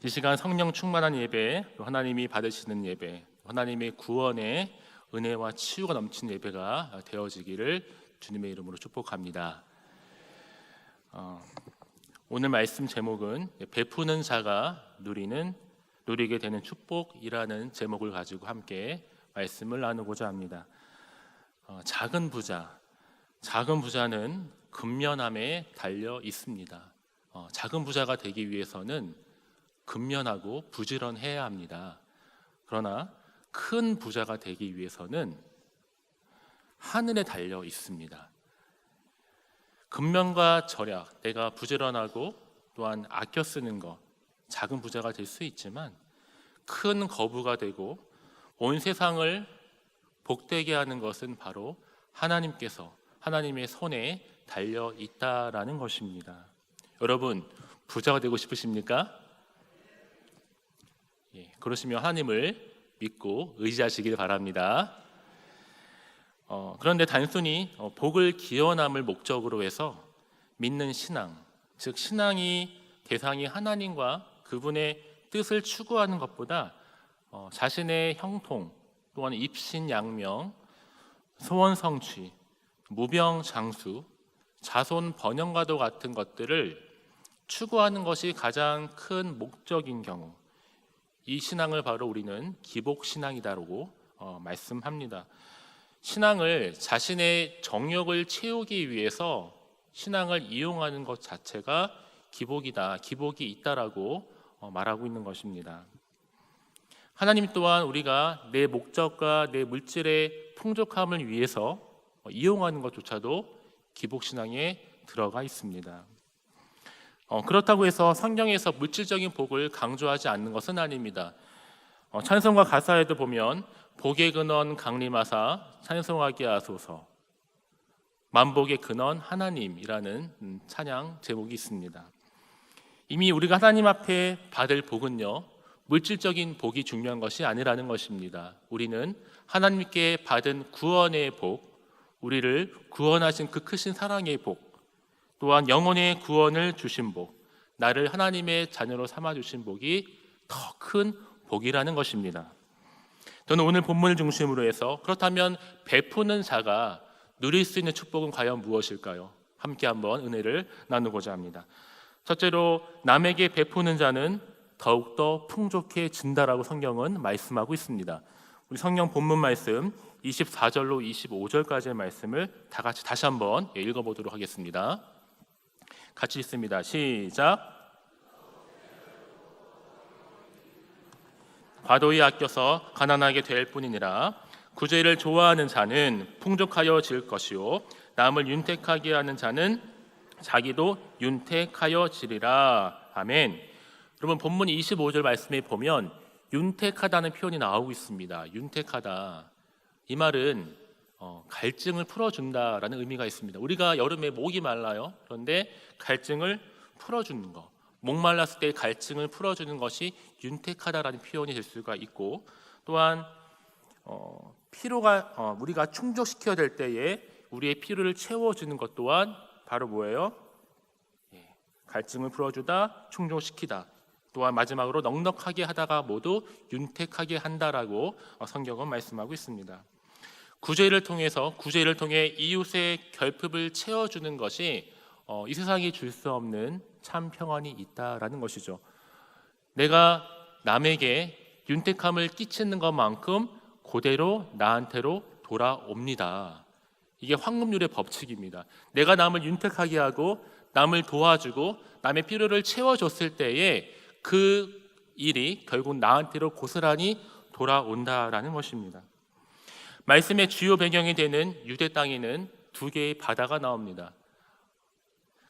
이 시간 성령 충만한 예배, 또 하나님이 받으시는 예배, 하나님의 구원의 은혜와 치유가 넘치는 예배가 되어지기를 주님의 이름으로 축복합니다. 오늘 말씀 제목은 베푸는 자가 누리게 되는 축복이라는 제목을 가지고 함께 말씀을 나누고자 합니다. 작은 부자는 근면함에 달려 있습니다. 작은 부자가 되기 위해서는 근면하고 부지런해야 합니다. 그러나 큰 부자가 되기 위해서는 하늘에 달려 있습니다. 근면과 절약, 내가 부지런하고 또한 아껴 쓰는 것, 작은 부자가 될 수 있지만 큰 거부가 되고 온 세상을 복되게 하는 것은 바로 하나님의 손에 달려 있다라는 것입니다. 여러분, 부자가 되고 싶으십니까? 그러시면 하나님을 믿고 의지하시길 바랍니다. 그런데 단순히 복을 기원함을 목적으로 해서 믿는 신앙, 즉 신앙이 대상이 하나님과 그분의 뜻을 추구하는 것보다 자신의 형통, 또한 입신양명, 소원성취, 무병장수, 자손 번영과도 같은 것들을 추구하는 것이 가장 큰 목적인 경우, 이 신앙을 바로 우리는 기복신앙이다라고 말씀합니다. 신앙을 자신의 정욕을 채우기 위해서 신앙을 이용하는 것 자체가 기복이 있다라고 말하고 있는 것입니다. 하나님 또한 우리가 내 목적과 내 물질의 풍족함을 위해서 이용하는 것조차도 기복신앙에 들어가 있습니다. 그렇다고 해서 성경에서 물질적인 복을 강조하지 않는 것은 아닙니다. 찬송가 가사에도 보면 복의 근원 강림하사 찬송하게 하소서, 만복의 근원 하나님이라는 찬양 제목이 있습니다. 이미 우리가 하나님 앞에 받을 복은요, 물질적인 복이 중요한 것이 아니라는 것입니다. 우리는 하나님께 받은 구원의 복, 우리를 구원하신 그 크신 사랑의 복, 또한 영혼의 구원을 주신 복, 나를 하나님의 자녀로 삼아주신 복이 더 큰 복이라는 것입니다. 저는 오늘 본문을 중심으로 해서 그렇다면 베푸는 자가 누릴 수 있는 축복은 과연 무엇일까요? 함께 한번 은혜를 나누고자 합니다. 첫째로, 남에게 베푸는 자는 더욱더 풍족해진다라고 성경은 말씀하고 있습니다. 우리 성경 본문 말씀 24절로 25절까지의 말씀을 다 같이 다시 한번 읽어보도록 하겠습니다. 같이 읽습니다. 시작. 과도히 아껴서 가난하게 될 뿐이니라. 구제를 좋아하는 자는 풍족하여질 것이요, 남을 윤택하게 하는 자는 자기도 윤택하여지리라. 아멘. 여러분, 본문 25절 말씀에 보면 윤택하다는 표현이 나오고 있습니다. 윤택하다, 이 말은 갈증을 풀어준다라는 의미가 있습니다. 우리가 여름에 목이 말라요. 그런데 갈증을 풀어주는 것, 목말랐을 때 갈증을 풀어주는 것이 윤택하다라는 표현이 될 수가 있고, 또한 피로가 우리가 충족시켜야 될 때에 우리의 피로를 채워주는 것 또한 바로 뭐예요? 갈증을 풀어주다, 충족시키다. 또한 마지막으로 넉넉하게 하다가 모두 윤택하게 한다라고 성경은 말씀하고 있습니다. 구제를 통해 이웃의 결핍을 채워주는 것이 이 세상이 줄 수 없는 참 평안이 있다라는 것이죠. 내가 남에게 윤택함을 끼치는 것만큼 그대로 나한테로 돌아옵니다. 이게 황금률의 법칙입니다. 내가 남을 윤택하게 하고 남을 도와주고 남의 필요를 채워줬을 때에 그 일이 결국 나한테로 고스란히 돌아온다라는 것입니다. 말씀의 주요 배경이 되는 유대 땅에는 두 개의 바다가 나옵니다.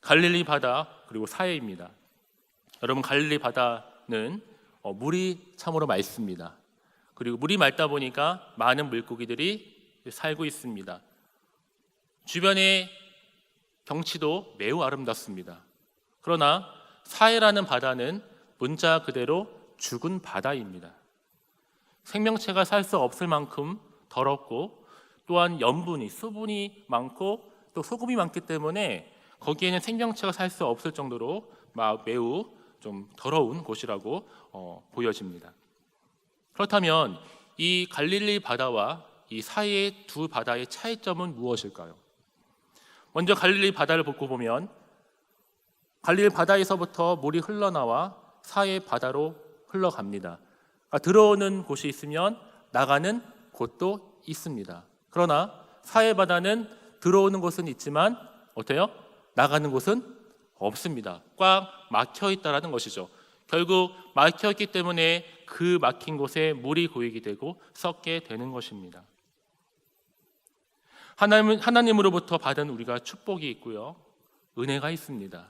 갈릴리 바다 그리고 사해입니다. 여러분, 갈릴리 바다는 물이 참으로 맑습니다. 그리고 물이 맑다 보니까 많은 물고기들이 살고 있습니다. 주변의 경치도 매우 아름답습니다. 그러나 사해라는 바다는 문자 그대로 죽은 바다입니다. 생명체가 살 수 없을 만큼 더럽고, 또한 수분이 많고 또 소금이 많기 때문에 거기에는 생명체가 살 수 없을 정도로 매우 좀 더러운 곳이라고 보여집니다. 그렇다면 이 갈릴리 바다와 이 사이의 두 바다의 차이점은 무엇일까요? 먼저 갈릴리 바다를 보고 보면 갈릴리 바다에서부터 물이 흘러나와 사해 바다로 흘러갑니다. 그러니까 들어오는 곳이 있으면 나가는 곳도 있습니다. 그러나 사해 바다는 들어오는 곳은 있지만 어때요? 나가는 곳은 없습니다. 꽉 막혀 있다라는 것이죠. 결국 막혀 있기 때문에 그 막힌 곳에 물이 고이게 되고 썩게 되는 것입니다. 하나님으로부터 받은 우리가 축복이 있고요, 은혜가 있습니다.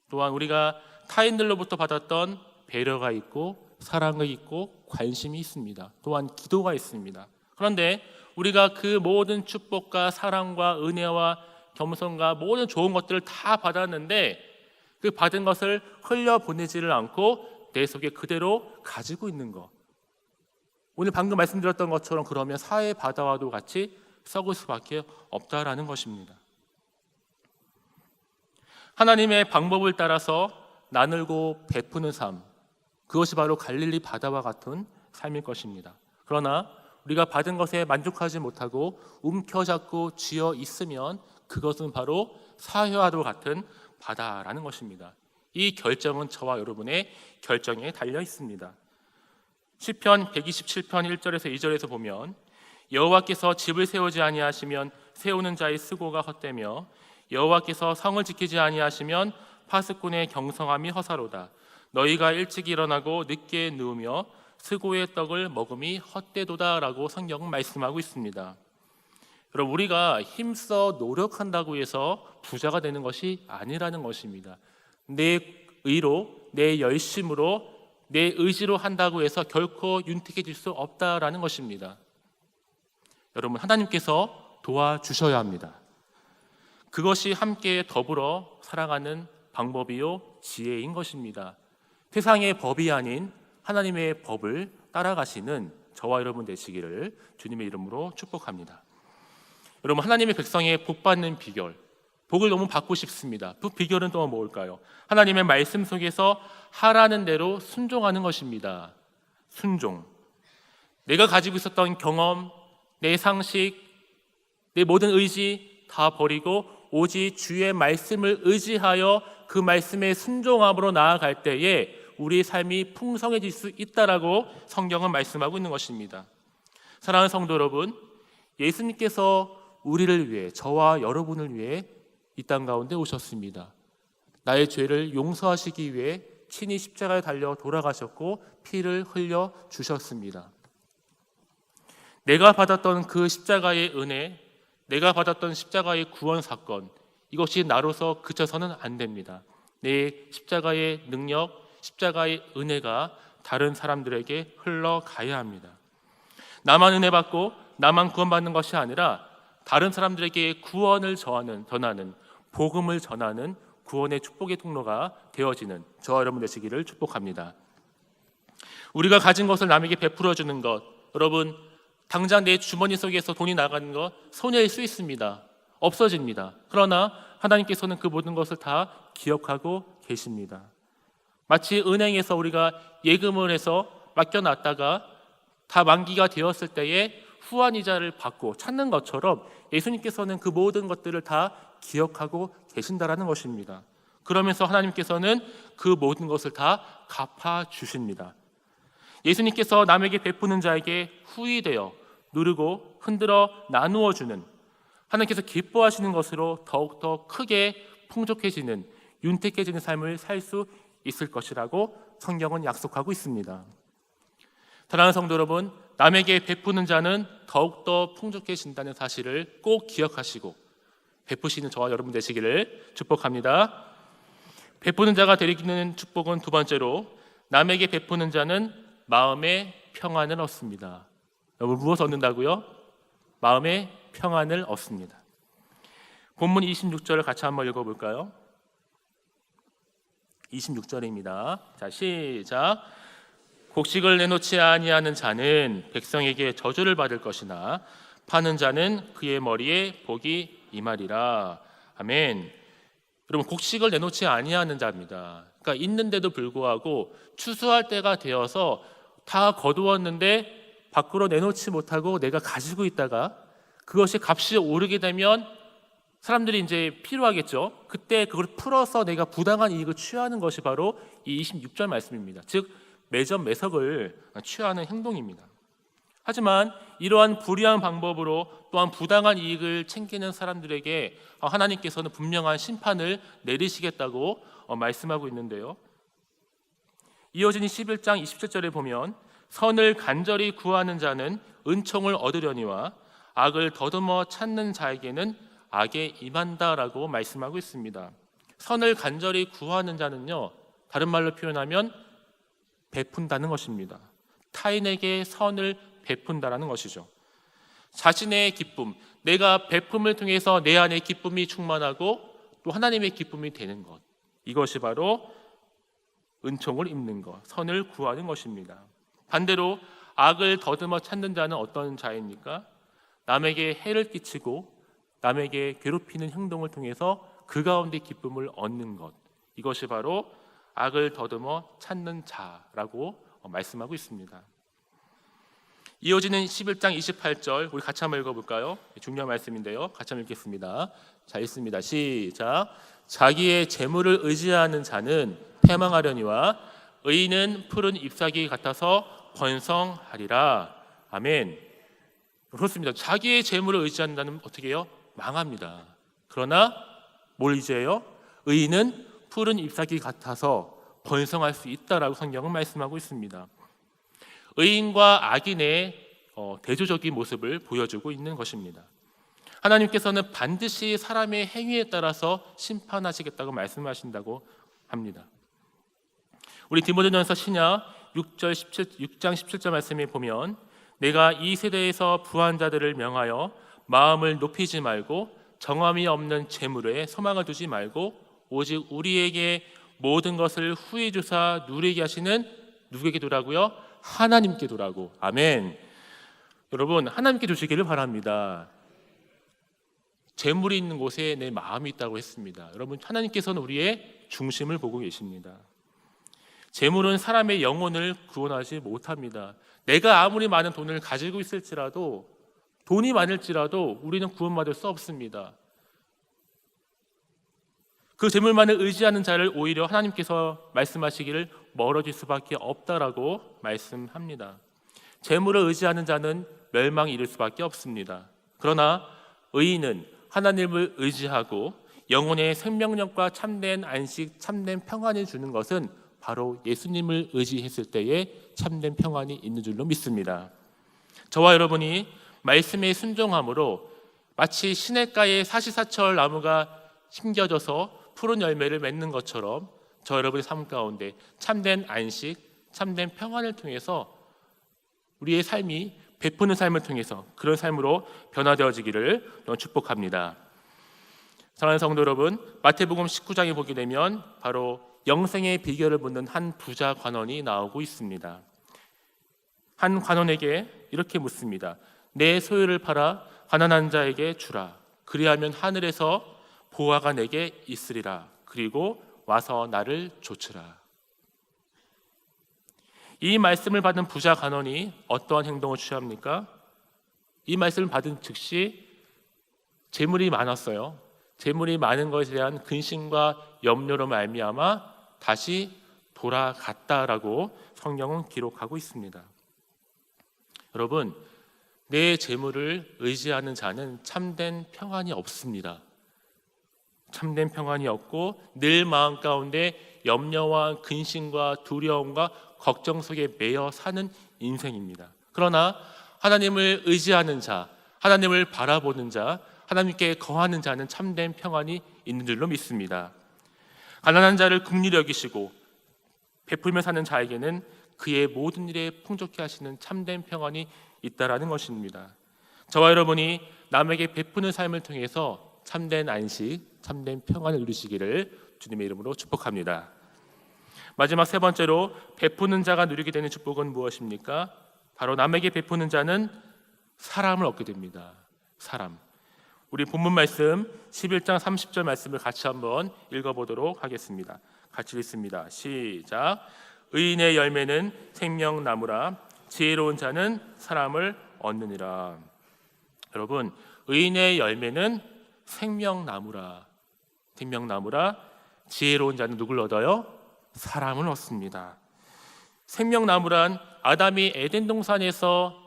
또한 우리가 타인들로부터 받았던 배려가 있고 사랑이 있고 관심이 있습니다. 또한 기도가 있습니다. 그런데 우리가 그 모든 축복과 사랑과 은혜와 겸손과 모든 좋은 것들을 다 받았는데 그 받은 것을 흘려보내지를 않고 내 속에 그대로 가지고 있는 것, 오늘 방금 말씀드렸던 것처럼 그러면 사해 바다와도 같이 썩을 수밖에 없다라는 것입니다. 하나님의 방법을 따라서 나누고 베푸는 삶, 그것이 바로 갈릴리 바다와 같은 삶일 것입니다. 그러나 우리가 받은 것에 만족하지 못하고 움켜잡고 쥐어 있으면 그것은 바로 사해와도 같은 바다라는 것입니다. 이 결정은 저와 여러분의 결정에 달려 있습니다. 시편 127편 1절에서 2절에서 보면 여호와께서 집을 세우지 아니하시면 세우는 자의 수고가 헛되며 여호와께서 성을 지키지 아니하시면 파수꾼의 경성함이 허사로다. 너희가 일찍 일어나고 늦게 누우며 수고의 떡을 먹음이 헛되도다라고 성경은 말씀하고 있습니다. 여러분, 우리가 힘써 노력한다고 해서 부자가 되는 것이 아니라는 것입니다. 내 의로, 내 열심으로, 내 의지로 한다고 해서 결코 윤택해질 수 없다라는 것입니다. 여러분, 하나님께서 도와주셔야 합니다. 그것이 함께 더불어 살아가는 방법이요 지혜인 것입니다. 세상의 법이 아닌 하나님의 법을 따라가시는 저와 여러분 되시기를 주님의 이름으로 축복합니다. 여러분, 하나님의 백성의 복 받는 비결, 복을 너무 받고 싶습니다. 그 비결은 또 뭘까요? 하나님의 말씀 속에서 하라는 대로 순종하는 것입니다. 순종. 내가 가지고 있었던 경험, 내 상식, 내 모든 의지 다 버리고 오직 주의 말씀을 의지하여 그 말씀에 순종함으로 나아갈 때에 우리의 삶이 풍성해질 수 있다라고 성경은 말씀하고 있는 것입니다. 사랑하는 성도 여러분, 예수님께서 우리를 위해, 저와 여러분을 위해 이 땅 가운데 오셨습니다. 나의 죄를 용서하시기 위해 친히 십자가에 달려 돌아가셨고 피를 흘려 주셨습니다. 내가 받았던 그 십자가의 은혜, 내가 받았던 십자가의 구원 사건, 이것이 나로서 그쳐서는 안 됩니다. 내 십자가의 능력, 십자가의 은혜가 다른 사람들에게 흘러가야 합니다. 나만 은혜 받고 나만 구원받는 것이 아니라 다른 사람들에게 구원을 전하는, 복음을 전하는 구원의 축복의 통로가 되어지는 저와 여러분 되시기를 축복합니다. 우리가 가진 것을 남에게 베풀어 주는 것, 여러분, 당장 내 주머니 속에서 돈이 나가는 것 손해일 수 있습니다. 없어집니다. 그러나 하나님께서는 그 모든 것을 다 기억하고 계십니다. 마치 은행에서 우리가 예금을 해서 맡겨놨다가 다 만기가 되었을 때에 후환이자를 받고 찾는 것처럼 예수님께서는 그 모든 것들을 다 기억하고 계신다라는 것입니다. 그러면서 하나님께서는 그 모든 것을 다 갚아주십니다. 예수님께서 남에게 베푸는 자에게 후히되어 누르고 흔들어 나누어 주는, 하나님께서 기뻐하시는 것으로 더욱더 크게 풍족해지는, 윤택해지는 삶을 살 수 있을 것이라고 성경은 약속하고 있습니다. 사랑하는 성도 여러분, 남에게 베푸는 자는 더욱더 풍족해진다는 사실을 꼭 기억하시고 베푸시는 저와 여러분 되시기를 축복합니다. 베푸는 자가 되리는 축복은 두 번째로, 남에게 베푸는 자는 마음의 평안을 얻습니다. 여러분, 무엇을 얻는다고요? 마음의 평안을 얻습니다. 본문 26절을 같이 한번 읽어볼까요? 26절입니다. 자, 시작. 곡식을 내놓지 아니하는 자는 백성에게 저주를 받을 것이나 파는 자는 그의 머리에 복이 임하리라. 아멘. 여러분, 곡식을 내놓지 아니하는 자입니다. 그러니까 있는데도 불구하고 추수할 때가 되어서 다 거두었는데 밖으로 내놓지 못하고 내가 가지고 있다가 그것이 값이 오르게 되면 사람들이 이제 필요하겠죠. 그때 그걸 풀어서 내가 부당한 이익을 취하는 것이 바로 이 26절 말씀입니다. 즉 매점 매석을 취하는 행동입니다. 하지만 이러한 불의한 방법으로 또한 부당한 이익을 챙기는 사람들에게 하나님께서는 분명한 심판을 내리시겠다고 말씀하고 있는데요. 이어진 11장 27절에 보면 선을 간절히 구하는 자는 은총을 얻으려니와 악을 더듬어 찾는 자에게는 악에 임한다라고 말씀하고 있습니다. 선을 간절히 구하는 자는요, 다른 말로 표현하면 베푼다는 것입니다. 타인에게 선을 베푼다라는 것이죠. 자신의 기쁨, 내가 베품을 통해서 내 안에 기쁨이 충만하고 또 하나님의 기쁨이 되는 것, 이것이 바로 은총을 입는 것, 선을 구하는 것입니다. 반대로 악을 더듬어 찾는 자는 어떤 자입니까? 남에게 해를 끼치고 남에게 괴롭히는 행동을 통해서 그 가운데 기쁨을 얻는 것, 이것이 바로 악을 더듬어 찾는 자라고 말씀하고 있습니다. 이어지는 11장 28절 우리 같이 한번 읽어볼까요? 중요한 말씀인데요. 같이 한번 읽겠습니다. 자, 읽습니다. 시작. 자기의 재물을 의지하는 자는 패망하려니와 의인은 푸른 잎사귀 같아서 번성하리라. 아멘. 그렇습니다. 자기의 재물을 의지하는 자는 어떻게 해요? 망합니다. 그러나 뭘 의지해요? 의인은 푸른 잎사귀 같아서 번성할 수 있다라고 성경은 말씀하고 있습니다. 의인과 악인의 대조적인 모습을 보여주고 있는 것입니다. 하나님께서는 반드시 사람의 행위에 따라서 심판하시겠다고 말씀하신다고 합니다. 우리 디모데전서 신약 6장 17절 말씀에 보면 내가 이 세대에서 부한 자들을 명하여 마음을 높이지 말고 정함이 없는 재물에 소망을 두지 말고 오직 우리에게 모든 것을 후히 주사 누리게 하시는 누구에게 두라고요? 하나님께 두라고. 아멘. 여러분, 하나님께 두시기를 바랍니다. 재물이 있는 곳에 내 마음이 있다고 했습니다. 여러분, 하나님께서는 우리의 중심을 보고 계십니다. 재물은 사람의 영혼을 구원하지 못합니다. 내가 아무리 많은 돈을 가지고 있을지라도, 돈이 많을지라도 우리는 구원받을 수 없습니다. 그 재물만을 의지하는 자를 오히려 하나님께서 말씀하시기를 멀어질 수밖에 없다라고 말씀합니다. 재물을 의지하는 자는 멸망에 이를 수밖에 없습니다. 그러나 의인은 하나님을 의지하고 영혼의 생명력과 참된 안식, 참된 평안을 주는 것은 바로 예수님을 의지했을 때에 참된 평안이 있는 줄로 믿습니다. 저와 여러분이 말씀에 순종함으로 마치 시냇가에 사시사철 나무가 심겨져서 푸른 열매를 맺는 것처럼 저 여러분의 삶 가운데 참된 안식, 참된 평안을 통해서 우리의 삶이 베푸는 삶을 통해서 그런 삶으로 변화되어지기를 축복합니다. 사랑하는 성도 여러분, 마태복음 19장에 보게 되면 바로 영생의 비결을 묻는 한 부자 관원이 나오고 있습니다. 한 관원에게 이렇게 묻습니다. 내 소유를 팔아 가난한 자에게 주라. 그리하면 하늘에서 보화가 내게 있으리라. 그리고 와서 나를 좇으라. 이 말씀을 받은 부자 관원이 어떠한 행동을 취합니까? 이 말씀을 받은 즉시 재물이 많았어요. 재물이 많은 것에 대한 근심과 염려로 말미암아 다시 돌아갔다라고 성경은 기록하고 있습니다. 여러분, 내 재물을 의지하는 자는 참된 평안이 없습니다. 참된 평안이 없고 늘 마음 가운데 염려와 근심과 두려움과 걱정 속에 매여 사는 인생입니다. 그러나 하나님을 의지하는 자, 하나님을 바라보는 자, 하나님께 거하는 자는 참된 평안이 있는 줄로 믿습니다. 가난한 자를 긍휼히 여기시고 베풀며 사는 자에게는 그의 모든 일에 풍족케 하시는 참된 평안이 있다라는 것입니다. 저와 여러분이 남에게 베푸는 삶을 통해서 참된 안식, 참된 평안을 누리시기를 주님의 이름으로 축복합니다. 마지막 세 번째로 베푸는 자가 누리게 되는 축복은 무엇입니까? 바로 남에게 베푸는 자는 사람을 얻게 됩니다. 사람. 우리 본문 말씀 11장 30절 말씀을 같이 한번 읽어보도록 하겠습니다. 같이 읽습니다. 시작. 의인의 열매는 생명나무라 지혜로운 자는 사람을 얻느니라. 여러분, 의인의 열매는 생명나무라 지혜로운 자는 누굴 얻어요? 사람을 얻습니다. 생명나무란 아담이 에덴 동산에서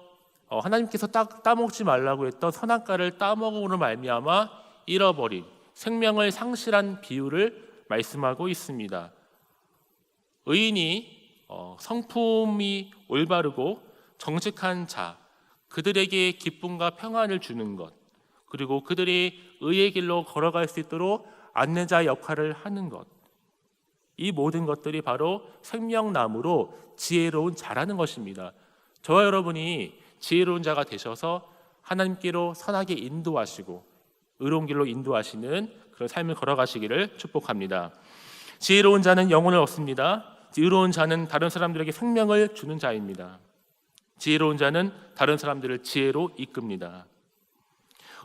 하나님께서 따먹지 말라고 했던 선악과를 따먹음으로 말미암아 잃어버린 생명을 상실한 비유를 말씀하고 있습니다. 의인이 성품이 올바르고 정직한 자, 그들에게 기쁨과 평안을 주는 것, 그리고 그들이 의의 길로 걸어갈 수 있도록 안내자 역할을 하는 것, 이 모든 것들이 바로 생명나무로 지혜로운 자라는 것입니다. 저와 여러분이 지혜로운 자가 되셔서 하나님께로 선하게 인도하시고 의로운 길로 인도하시는 그런 삶을 걸어가시기를 축복합니다. 지혜로운 자는 영혼을 얻습니다. 의로운 자는 다른 사람들에게 생명을 주는 자입니다. 지혜로운 자는 다른 사람들을 지혜로 이끕니다.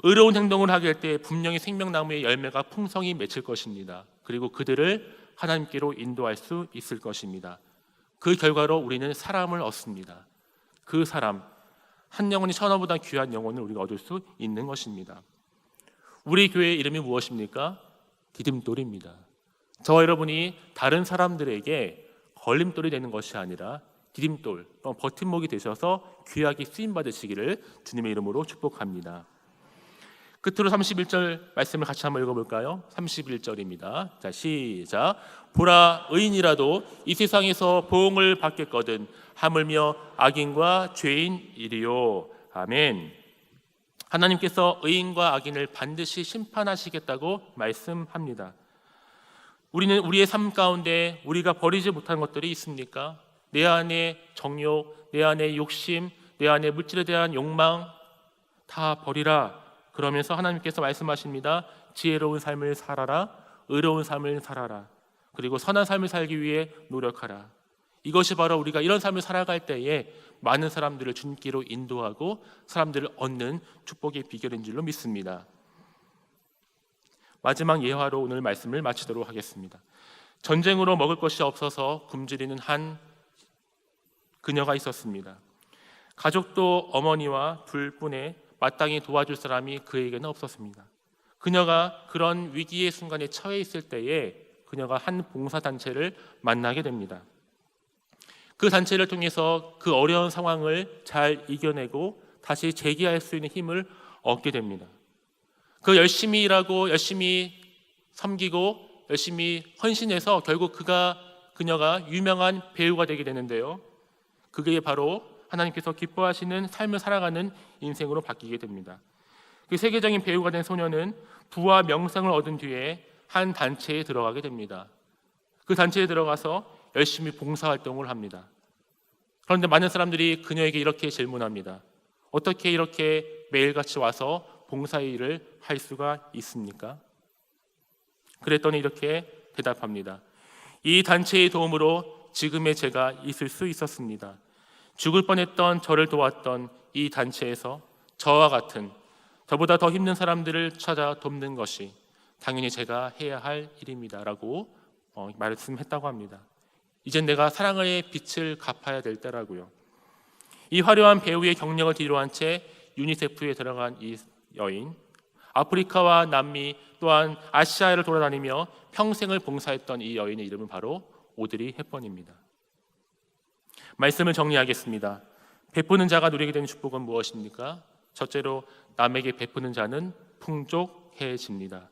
의로운 행동을 하게 할 때 분명히 생명나무의 열매가 풍성히 맺힐 것입니다. 그리고 그들을 하나님께로 인도할 수 있을 것입니다. 그 결과로 우리는 사람을 얻습니다. 그 사람, 한 영혼이 천하보다 귀한 영혼을 우리가 얻을 수 있는 것입니다. 우리 교회의 이름이 무엇입니까? 디딤돌입니다. 저와 여러분이 다른 사람들에게 걸림돌이 되는 것이 아니라 디딤돌, 버팀목이 되셔서 귀하게 쓰임받으시기를 주님의 이름으로 축복합니다. 끝으로 31절 말씀을 같이 한번 읽어볼까요? 31절입니다. 자, 시작. 보라, 의인이라도 이 세상에서 보응을 받겠거든 하물며 악인과 죄인이리요. 아멘. 하나님께서 의인과 악인을 반드시 심판하시겠다고 말씀합니다. 우리는 우리의 삶 가운데 우리가 버리지 못한 것들이 있습니까? 내 안에 정욕, 내 안에 욕심, 내 안에 물질에 대한 욕망 다 버리라. 그러면서 하나님께서 말씀하십니다. 지혜로운 삶을 살아라. 의로운 삶을 살아라. 그리고 선한 삶을 살기 위해 노력하라. 이것이 바로 우리가 이런 삶을 살아갈 때에 많은 사람들을 주님께로 인도하고 사람들을 얻는 축복의 비결인 줄로 믿습니다. 마지막 예화로 오늘 말씀을 마치도록 하겠습니다. 전쟁으로 먹을 것이 없어서 굶주리는 한 그녀가 있었습니다. 가족도 어머니와 둘뿐에 마땅히 도와줄 사람이 그에게는 없었습니다. 그녀가 그런 위기의 순간에 처해 있을 때에 그녀가 한 봉사단체를 만나게 됩니다. 그 단체를 통해서 그 어려운 상황을 잘 이겨내고 다시 재기할 수 있는 힘을 얻게 됩니다. 그 열심히 일하고 열심히 섬기고 열심히 헌신해서 결국 그녀가 유명한 배우가 되게 되는데요. 그게 바로 하나님께서 기뻐하시는 삶을 살아가는 인생으로 바뀌게 됩니다. 그 세계적인 배우가 된 소녀는 부와 명성을 얻은 뒤에 한 단체에 들어가게 됩니다. 그 단체에 들어가서 열심히 봉사활동을 합니다. 그런데 많은 사람들이 그녀에게 이렇게 질문합니다. 어떻게 이렇게 매일같이 와서 봉사일을 할 수가 있습니까? 그랬더니 이렇게 대답합니다. 이 단체의 도움으로 지금의 제가 있을 수 있었습니다. 죽을 뻔했던 저를 도왔던 이 단체에서 저와 같은 저보다 더 힘든 사람들을 찾아 돕는 것이 당연히 제가 해야 할 일입니다 라고 말씀했다고 합니다. 이젠 내가 사랑의 빛을 갚아야 될 때라고요. 이 화려한 배우의 경력을 뒤로한 채 유니세프에 들어간 이 여인, 아프리카와 남미 또한 아시아를 돌아다니며 평생을 봉사했던 이 여인의 이름은 바로 오드리 헵번입니다. 말씀을 정리하겠습니다. 베푸는 자가 누리게 되는 축복은 무엇입니까? 첫째로 남에게 베푸는 자는 풍족해집니다.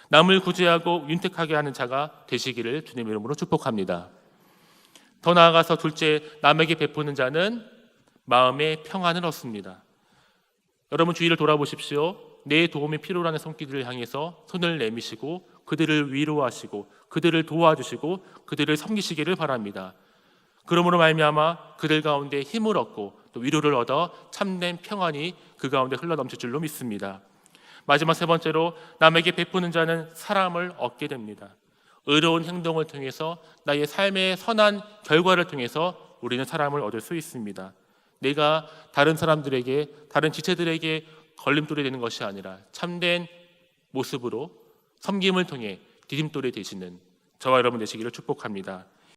남을 구제하고 윤택하게 하는 자가 되시기를 주님의 이름으로 축복합니다. 더 나아가서 둘째, 남에게 베푸는 자는 마음의 평안을 얻습니다. 여러분 주위를 돌아보십시오. 내 도움이 필요로 하는 손길들을 향해서 손을 내미시고 그들을 위로하시고 그들을 도와주시고 그들을 섬기시기를 바랍니다. 그러므로 말미암아 그들 가운데 힘을 얻고 또 위로를 얻어 참된 평안이 그 가운데 흘러넘칠 줄로 믿습니다. 마지막 세 번째로 남에게 베푸는 자는 사람을 얻게 됩니다. 의로운 행동을 통해서 나의 삶의 선한 결과를 통해서 우리는 사람을 얻을 수 있습니다. 내가 다른 사람들에게, 다른 지체들에게 걸림돌이 되는 것이 아니라 참된 모습으로 섬김을 통해 디딤돌이 되시는 저와 여러분 되시기를 축복합니다.